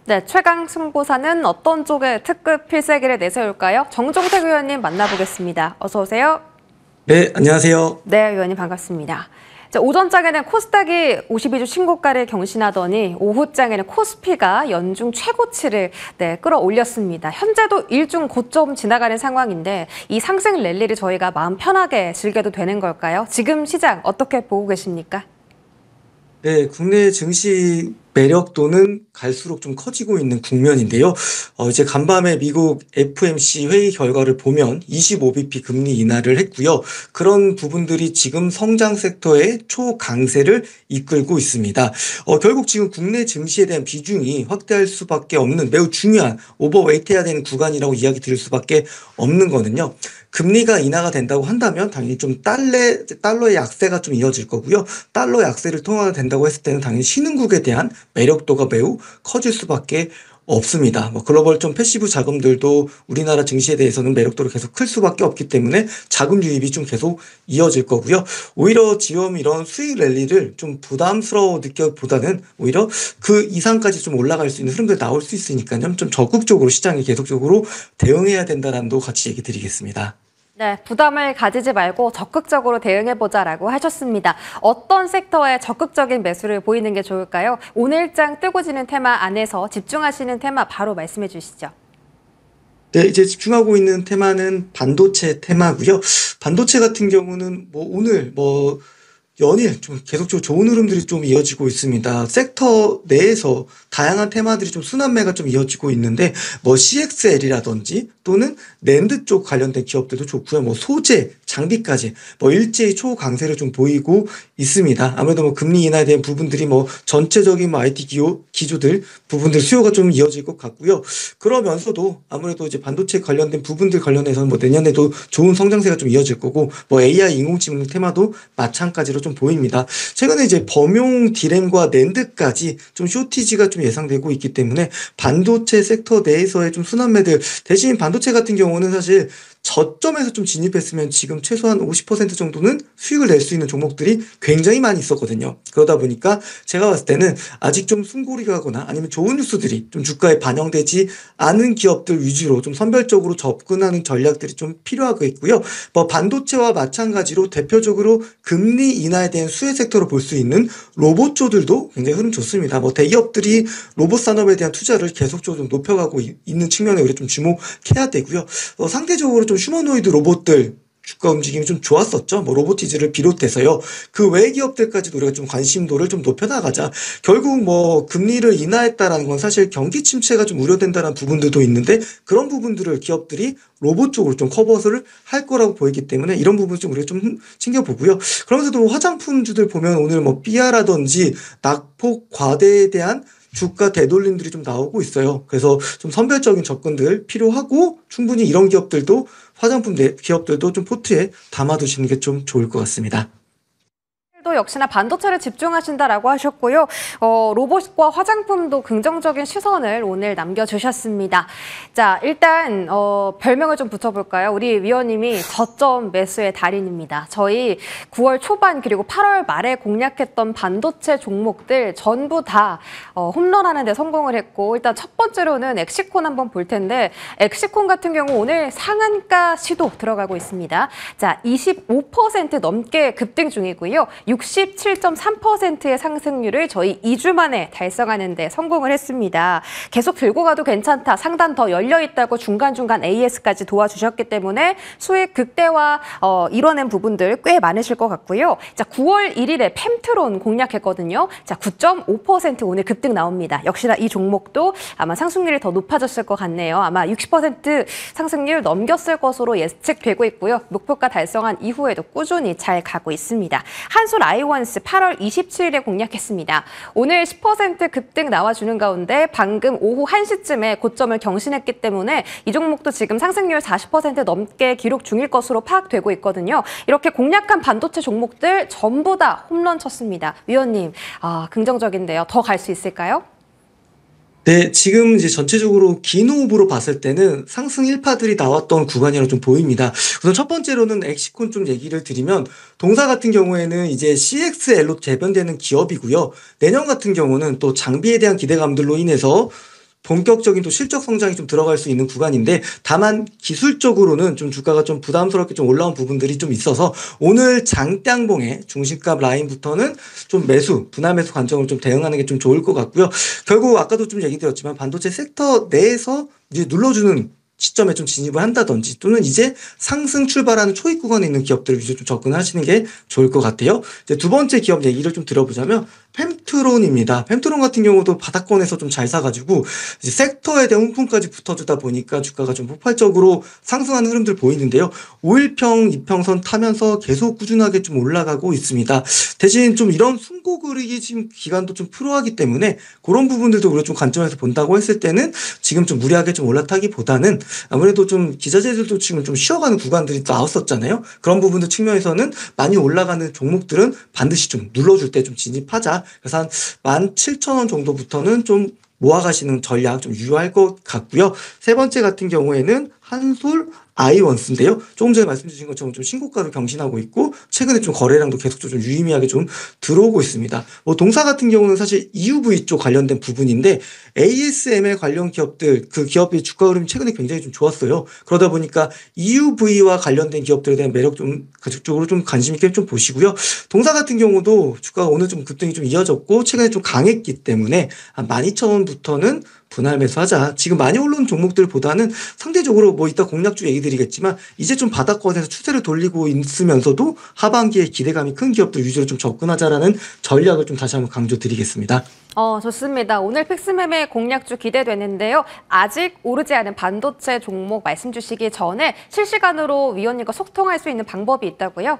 네, 최강 승부사는 어떤 쪽에 특급 필살기를 내세울까요? 정종택 의원님 만나보겠습니다. 어서 오세요. 네, 안녕하세요. 네, 의원님 반갑습니다. 자, 오전장에는 코스닥이 52주 신고가를 경신하더니 오후장에는 코스피가 연중 최고치를 끌어올렸습니다. 현재도 일중 고점 지나가는 상황인데 이 상승 랠리를 저희가 마음 편하게 즐겨도 되는 걸까요? 지금 시장 어떻게 보고 계십니까? 네, 국내 증시 매력도는 갈수록 좀 커지고 있는 국면인데요. 이제 간밤에 미국 FOMC 회의 결과를 보면 25bp 금리 인하를 했고요. 그런 부분들이 지금 성장 섹터의 초강세를 이끌고 있습니다. 결국 지금 국내 증시에 대한 비중이 확대할 수밖에 없는 매우 중요한 오버웨이트해야 되는 구간이라고 이야기 드릴 수밖에 없는 거는요. 금리가 인하가 된다고 한다면 당연히 좀 달러의 약세가 좀 이어질 거고요. 달러 약세를 통화가 된다고 했을 때는 당연히 신흥국에 대한 매력도가 매우 커질 수밖에 없습니다. 글로벌 좀 패시브 자금들도 우리나라 증시에 대해서는 매력도를 계속 클 수밖에 없기 때문에 자금 유입이 좀 계속 이어질 거고요. 오히려 지금 이런 수익 랠리를 좀 부담스러워 느껴보다는 오히려 그 이상까지 좀 올라갈 수 있는 흐름들이 나올 수 있으니까요. 좀 적극적으로 시장이 계속적으로 대응해야 된다는 도 같이 얘기 드리겠습니다. 네, 부담을 가지지 말고 적극적으로 대응해보자라고 하셨습니다. 어떤 섹터에 적극적인 매수를 보이는 게 좋을까요? 오늘장 뜨고 지는 테마 안에서 집중하시는 테마 바로 말씀해 주시죠. 네, 이제 집중하고 있는 테마는 반도체 테마고요. 반도체 같은 경우는 오늘 연일 좀 계속적으로 좋은 흐름들이 좀 이어지고 있습니다. 섹터 내에서 다양한 테마들이 좀 순환매가 좀 이어지고 있는데 CXL이라든지 또는 낸드 쪽 관련된 기업들도 좋고요. 소재, 장비까지 일제히 초강세를 좀 보이고 있습니다. 아무래도 금리 인하에 대한 부분들이 전체적인 IT 기조들 부분들 수요가 좀 이어질 것 같고요. 그러면서도 아무래도 이제 반도체 관련된 부분들 관련해서는 내년에도 좋은 성장세가 좀 이어질 거고 AI 인공지능 테마도 마찬가지로 좀 보입니다. 최근에 이제 범용 디램과 낸드까지 좀 쇼티지가 좀 예상되고 있기 때문에 반도체 섹터 내에서의 좀 순환매들 대신 반도체 같은 경우는 사실 저점에서 좀 진입했으면 지금 최소한 50% 정도는 수익을 낼 수 있는 종목들이 굉장히 많이 있었거든요. 그러다 보니까 제가 봤을 때는 아직 좀 숨고리가 하거나 아니면 좋은 뉴스들이 좀 주가에 반영되지 않은 기업들 위주로 좀 선별적으로 접근하는 전략들이 좀 필요하겠고요. 반도체와 마찬가지로 대표적으로 금리 인하에 대한 수혜 섹터로 볼 수 있는 로봇주들도 굉장히 흐름 좋습니다. 대기업들이 로봇 산업에 대한 투자를 계속적으로 좀 높여가고 있는 측면에 우리가 좀 주목해야 되고요. 상대적으로 좀 휴머노이드 로봇들 주가 움직임이 좀 좋았었죠. 로보티즈를 비롯해서요. 그 외 기업들까지도 우리가 좀 관심도를 좀 높여나가자. 결국 금리를 인하했다라는 건 사실 경기 침체가 좀 우려된다는 부분들도 있는데 그런 부분들을 기업들이 로봇 쪽으로 좀 커버를 할 거라고 보이기 때문에 이런 부분을 좀 우리가 좀 챙겨보고요. 그러면서도 화장품주들 보면 오늘 삐아라든지 낙폭 과대에 대한 주가 되돌림들이 좀 나오고 있어요. 그래서 좀 선별적인 접근들 필요하고 충분히 이런 기업들도 화장품 기업들도 좀 포트에 담아두시는 게 좀 좋을 것 같습니다. 또 역시나 반도체를 집중하신다라고 하셨고요. 로봇과 화장품도 긍정적인 시선을 오늘 남겨주셨습니다. 자, 일단 별명을 좀 붙여볼까요? 우리 위원님이 저점 매수의 달인입니다. 저희 9월 초반 그리고 8월 말에 공략했던 반도체 종목들 전부 다 홈런하는 데 성공을 했고 일단 첫 번째로는 엑시콘 한번 볼 텐데 엑시콘 같은 경우 오늘 상한가 시도 들어가고 있습니다. 자, 25% 넘게 급등 중이고요. 67.3%의 상승률을 저희 2주 만에 달성하는 데 성공을 했습니다. 계속 들고 가도 괜찮다. 상단 더 열려있다고 중간중간 AS까지 도와주셨기 때문에 수익 극대화 이뤄낸 부분들 꽤 많으실 것 같고요. 자, 9월 1일에 펨트론 공략했거든요. 자, 9.5% 오늘 급등 나옵니다. 역시나 이 종목도 아마 상승률이 더 높아졌을 것 같네요. 아마 60% 상승률 넘겼을 것으로 예측되고 있고요. 목표가 달성한 이후에도 꾸준히 잘 가고 있습니다. 한솔 아이원스 8월 27일에 공략했습니다. 오늘 10% 급등 나와주는 가운데 방금 오후 1시쯤에 고점을 경신했기 때문에 이 종목도 지금 상승률 40% 넘게 기록 중일 것으로 파악되고 있거든요. 이렇게 공략한 반도체 종목들 전부 다 홈런 쳤습니다. 위원님, 긍정적인데요. 더 갈 수 있을까요? 네, 지금 이제 전체적으로 긴 호흡으로 봤을 때는 상승 일파들이 나왔던 구간이라고 좀 보입니다. 우선 첫 번째로는 엑시콘 좀 얘기를 드리면 동사 같은 경우에는 이제 CXL로 재변되는 기업이고요. 내년 같은 경우는 또 장비에 대한 기대감들로 인해서 본격적인 또 실적 성장이 좀 들어갈 수 있는 구간인데 다만 기술적으로는 좀 주가가 좀 부담스럽게 좀 올라온 부분들이 좀 있어서 오늘 장대양봉의 중심값 라인부터는 좀 분할 매수 관점으로 좀 대응하는 게 좀 좋을 것 같고요. 결국 아까도 좀 얘기 드렸지만 반도체 섹터 내에서 이제 눌러주는 시점에 좀 진입을 한다든지 또는 이제 상승 출발하는 초입 구간에 있는 기업들을 위주로 좀 접근하시는 게 좋을 것 같아요. 이제 두 번째 기업 얘기를 좀 들어보자면 펜트론입니다. 펜트론 같은 경우도 바닥권에서 좀 잘 사가지고 이제 섹터에 대한 훈풍까지 붙어주다 보니까 주가가 좀 폭발적으로 상승하는 흐름들 보이는데요. 5일평, 이평선 타면서 계속 꾸준하게 좀 올라가고 있습니다. 대신 좀 이런 숨고 그르기 지금 기간도 좀 필요하기 때문에 그런 부분들도 우리가 좀 관점에서 본다고 했을 때는 지금 좀 무리하게 좀 올라타기보다는 아무래도 좀 기자재들도 지금 좀 쉬어가는 구간들이 나왔었잖아요. 그런 부분들 측면에서는 많이 올라가는 종목들은 반드시 좀 눌러줄 때 좀 진입하자. 그래서 한 17,000원 정도부터는 좀 모아가시는 전략 좀 유효할 것 같고요. 세 번째 같은 경우에는 한솔 아이원스인데요. 조금 전에 말씀 주신 것처럼 좀 신고가를 경신하고 있고 최근에 좀 거래량도 계속 좀 유의미하게 좀 들어오고 있습니다. 뭐 동사 같은 경우는 사실 EUV 쪽 관련된 부분인데 ASML 관련 기업들 그 기업의 주가 흐름이 최근에 굉장히 좀 좋았어요. 그러다 보니까 EUV와 관련된 기업들에 대한 매력 좀 그쪽으로 좀 관심 있게 좀 보시고요. 동사 같은 경우도 주가가 오늘 좀 급등이 좀 이어졌고 최근에 좀 강했기 때문에 한 12,000원부터는 분할 매수하자. 지금 많이 오르는 종목들보다는 상대적으로 뭐 이따 공략주 얘기 드리겠지만 이제 좀 바닥권에서 추세를 돌리고 있으면서도 하반기에 기대감이 큰 기업들 위주로 좀 접근하자라는 전략을 좀 다시 한번 강조드리겠습니다. 좋습니다. 오늘 픽스매매 공략주 기대되는데요. 아직 오르지 않은 반도체 종목 말씀 주시기 전에 실시간으로 위원님과 소통할 수 있는 방법이 있다고요?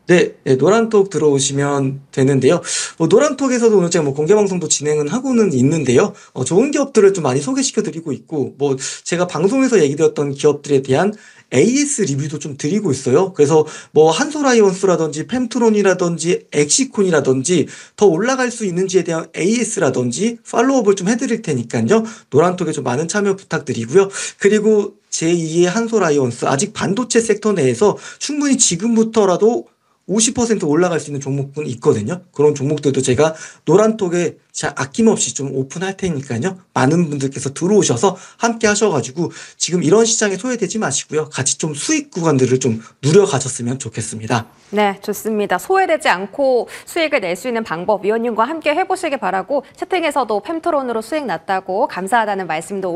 네, 노란톡 들어오시면 되는데요. 노란톡에서도 오늘 제가 뭐 공개 방송도 진행은 하고는 있는데요. 좋은 기업들을 좀 많이 소개시켜 드리고 있고, 뭐 제가 방송에서 얘기드렸던 기업들에 대한 AS 리뷰도 좀 드리고 있어요. 그래서 뭐 한솔아이온스라든지 펜트론이라든지 엑시콘이라든지 더 올라갈 수 있는지에 대한 AS라든지 팔로우업을 좀 해드릴 테니까요. 노란톡에 좀 많은 참여 부탁드리고요. 그리고 제2의 한솔아이온스 아직 반도체 섹터 내에서 충분히 지금부터라도 50% 올라갈 수 있는 종목군이 있거든요. 그런 종목들도 제가 노란톡에 아낌없이 좀 오픈할 테니까요. 많은 분들께서 들어오셔서 함께 하셔가지고 지금 이런 시장에 소외되지 마시고요. 같이 좀 수익 구간들을 좀 누려가셨으면 좋겠습니다. 네, 좋습니다. 소외되지 않고 수익을 낼 수 있는 방법 위원님과 함께 해보시기 바라고 채팅에서도 펜트론으로 수익 났다고 감사하다는 말씀도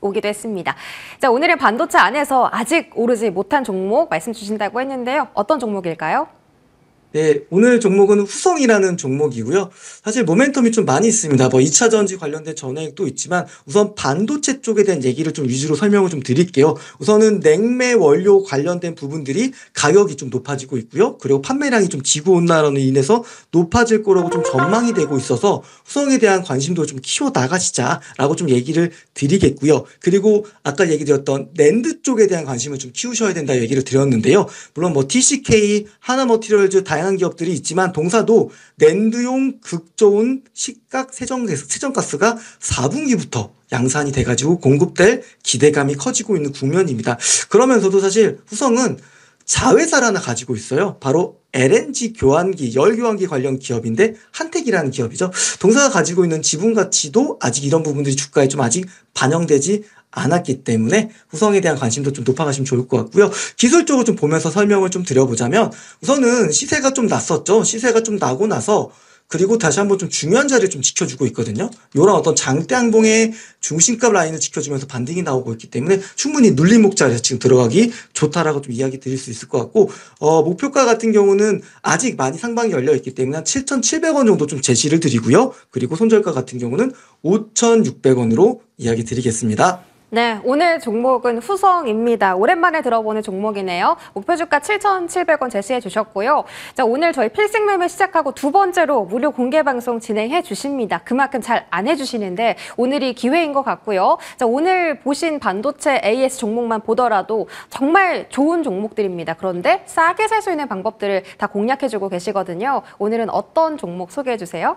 오기도 했습니다. 자, 오늘은 반도체 안에서 아직 오르지 못한 종목 말씀 주신다고 했는데요. 어떤 종목일까요? 네, 오늘 종목은 후성이라는 종목이고요. 사실 모멘텀이 좀 많이 있습니다. 뭐 2차 전지 관련된 전액도 있지만 우선 반도체 쪽에 대한 얘기를 좀 위주로 설명을 좀 드릴게요. 우선은 냉매 원료 관련된 부분들이 가격이 좀 높아지고 있고요. 그리고 판매량이 좀 지구온난화로 인해서 높아질 거라고 좀 전망이 되고 있어서 후성에 대한 관심도 좀 키워 나가시자라고 좀 얘기를 드리겠고요. 그리고 아까 얘기 드렸던 낸드 쪽에 대한 관심을 좀 키우셔야 된다 얘기를 드렸는데요. 물론 뭐 TCK, 하나머티리얼즈 다양한 기업들이 있지만 동사도 낸드용 극좋은 시각 세정가스가 4분기부터 양산이 돼가지고 공급될 기대감이 커지고 있는 국면입니다. 그러면서도 사실 후성은 자회사를 하나 가지고 있어요. 바로 LNG 교환기, 열교환기 관련 기업인데 한택이라는 기업이죠. 동사가 가지고 있는 지분 가치도 아직 이런 부분들이 주가에 좀 아직 반영되지 않았기 때문에 후성에 대한 관심도 좀 높아가시면 좋을 것 같고요. 기술적으로 좀 보면서 설명을 좀 드려보자면 우선은 시세가 좀 났었죠. 시세가 좀 나고 나서 그리고 다시 한번 좀 중요한 자리를 좀 지켜주고 있거든요. 이런 어떤 장대양봉의 중심값 라인을 지켜주면서 반등이 나오고 있기 때문에 충분히 눌림목 자리에서 지금 들어가기 좋다라고 좀 이야기 드릴 수 있을 것 같고 목표가 같은 경우는 아직 많이 상방이 열려 있기 때문에 한 7,700원 정도 좀 제시를 드리고요. 그리고 손절가 같은 경우는 5,600원으로 이야기 드리겠습니다. 네, 오늘 종목은 후성입니다. 오랜만에 들어보는 종목이네요. 목표주가 7,700원 제시해 주셨고요. 자, 오늘 저희 필승 매매 시작하고 두 번째로 무료 공개 방송 진행해 주십니다. 그만큼 잘 안 해주시는데 오늘이 기회인 것 같고요. 자, 오늘 보신 반도체 AS 종목만 보더라도 정말 좋은 종목들입니다. 그런데 싸게 살 수 있는 방법들을 다 공략해 주고 계시거든요. 오늘은 어떤 종목 소개해 주세요?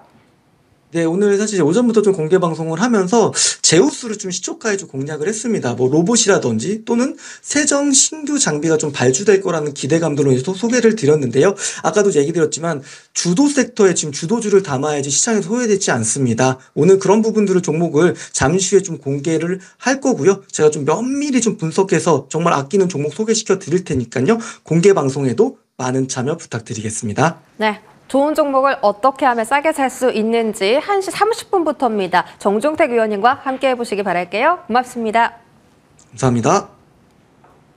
네, 오늘 사실 오전부터 좀 공개 방송을 하면서 제우스를 좀 시초가에 좀 공략을 했습니다. 뭐 로봇이라든지 또는 세정 신규 장비가 좀 발주될 거라는 기대감들로 이제 또 소개를 드렸는데요. 아까도 얘기 드렸지만 주도 섹터에 지금 주도주를 담아야지 시장에서 소외되지 않습니다. 오늘 그런 부분들을 종목을 잠시 후에 좀 공개를 할 거고요. 제가 좀 면밀히 좀 분석해서 정말 아끼는 종목 소개시켜 드릴 테니까요. 공개 방송에도 많은 참여 부탁드리겠습니다. 네. 좋은 종목을 어떻게 하면 싸게 살 수 있는지 1시 30분부터입니다. 정종택 위원님과 함께 해보시기 바랄게요. 고맙습니다. 감사합니다.